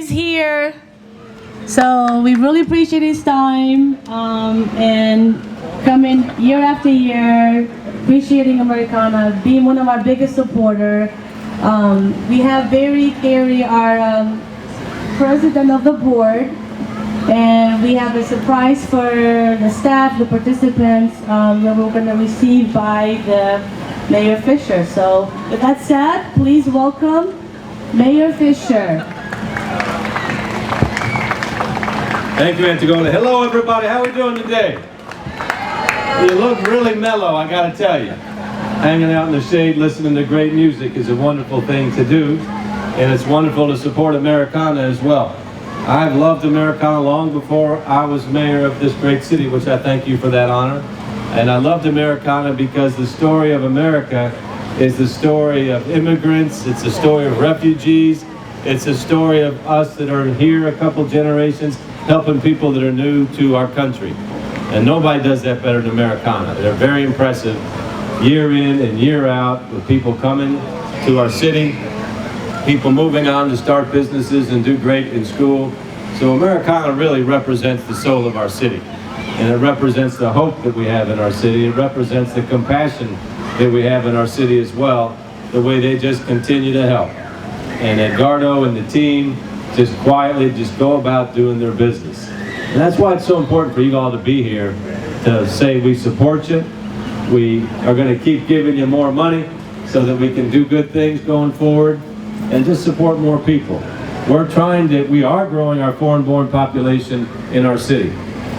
always here. So we really appreciate his time and coming year after year, appreciating Americana, being one of our biggest supporters. We have Barry Carey, our president of the board, and we have a surprise for the staff, the participants, that we're going to receive by the Mayor Fischer. So with that said, please welcome Mayor Fischer. Thank you, Antigona. Hello, everybody. How are we doing today? You look really mellow, I gotta tell you. Hanging out in the shade, listening to great music is a wonderful thing to do, and it's wonderful to support Americana as well. I've loved Americana long before I was mayor of this great city, which I thank you for that honor. And I loved Americana because the story of America is the story of immigrants, it's the story of refugees, it's a story of us that are here a couple generations, helping people that are new to our country. And nobody does that better than Americana. They're very impressive, year in and year out, with people coming to our city, people moving on to start businesses and do great in school. So Americana really represents the soul of our city. And it represents the hope that we have in our city. It represents the compassion that we have in our city as well, the way they just continue to help. And Edgardo and the team just quietly just go about doing their business. And that's why it's so important for you all to be here, to say we support you. We are going to keep giving you more money so that we can do good things going forward and just support more people. We are growing our foreign-born population in our city.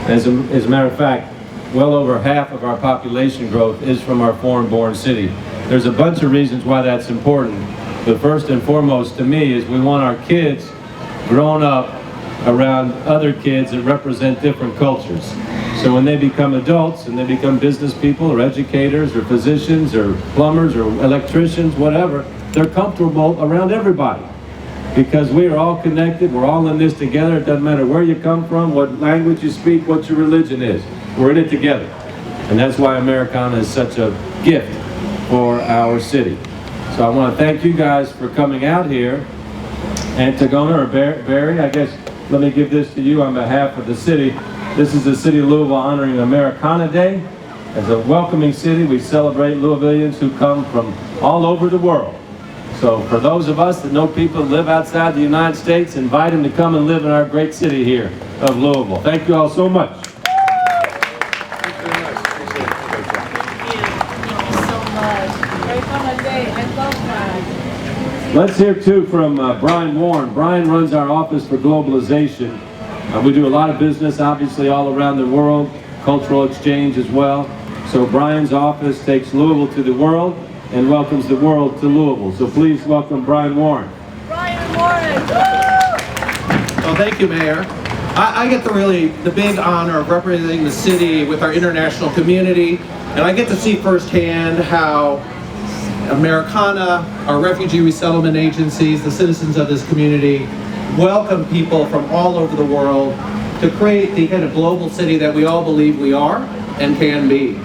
As a matter of fact, well over half of our population growth is from our foreign-born city. There's a bunch of reasons why that's important, but first and foremost to me is we want our kids growing up around other kids that represent different cultures. So when they become adults and they become business people or educators or physicians or plumbers or electricians, whatever, they're comfortable around everybody. Because we are all connected, we're all in this together. It doesn't matter where you come from, what language you speak, what your religion is. We're in it together. And that's why Americana is such a gift for our city. So I want to thank you guys for coming out here. Antigona or Barry, I guess, let me give this to you on behalf of the city. This is the city of Louisville honoring Americana Day. As a welcoming city, we celebrate Louisvillians who come from all over the world. So for those of us that know people that live outside the United States, invite them to come and live in our great city here of Louisville. Thank you all so much. Let's hear too from Brian Warren. Brian runs our Office for Globalization. We do a lot of business, obviously, all around the world, cultural exchange as well. So Brian's office takes Louisville to the world and welcomes the world to Louisville. So please welcome Brian Warren. Brian Warren! Well, thank you, Mayor. I get the big honor of representing the city with our international community, and I get to see firsthand how Americana, our refugee resettlement agencies, the citizens of this community, welcome people from all over the world to create the kind of global city that we all believe we are and can be.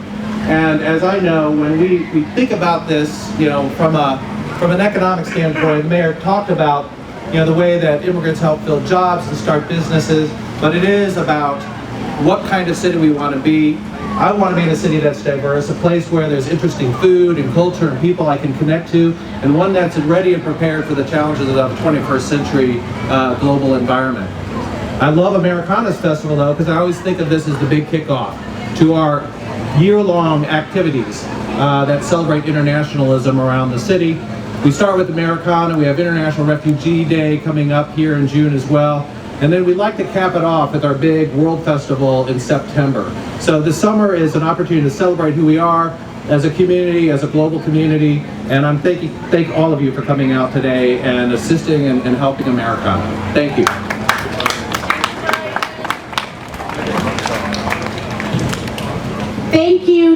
And as I know, when we think about this, from an economic standpoint, the Mayor talked about, the way that immigrants help build jobs and start businesses, but it is about what kind of city we want to be. I want to be in a city that's diverse, a place where there's interesting food and culture and people I can connect to, and one that's ready and prepared for the challenges of the 21st century global environment. I love Americana's festival though, because I always think of this as the big kickoff to our year-long activities that celebrate internationalism around the city. We start with Americana, we have International Refugee Day coming up here in June as well. And then we'd like to cap it off with our big World Festival in September. So this summer is an opportunity to celebrate who we are as a community, as a global community, and I'm thank all of you for coming out today and assisting and helping Americana. Thank you.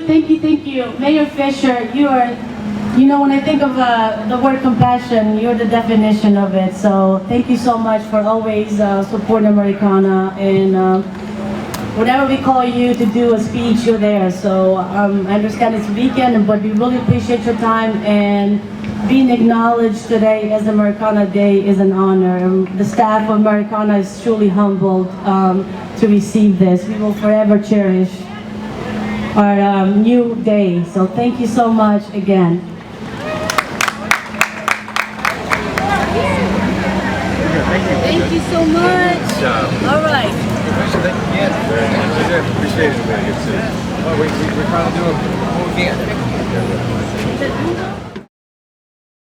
Thank you. Mayor Fischer, when I think of the word compassion, you're the definition of it. So thank you so much for always supporting Americana. And whenever we call you to do a speech, you're there. So I understand it's weekend, but we really appreciate your time, and being acknowledged today as Americana Day is an honor. The staff of Americana is truly humbled to receive this. We will forever cherish our new day. So thank you so much again. Thank you so much. All right. Appreciate it. We're trying to do what we can.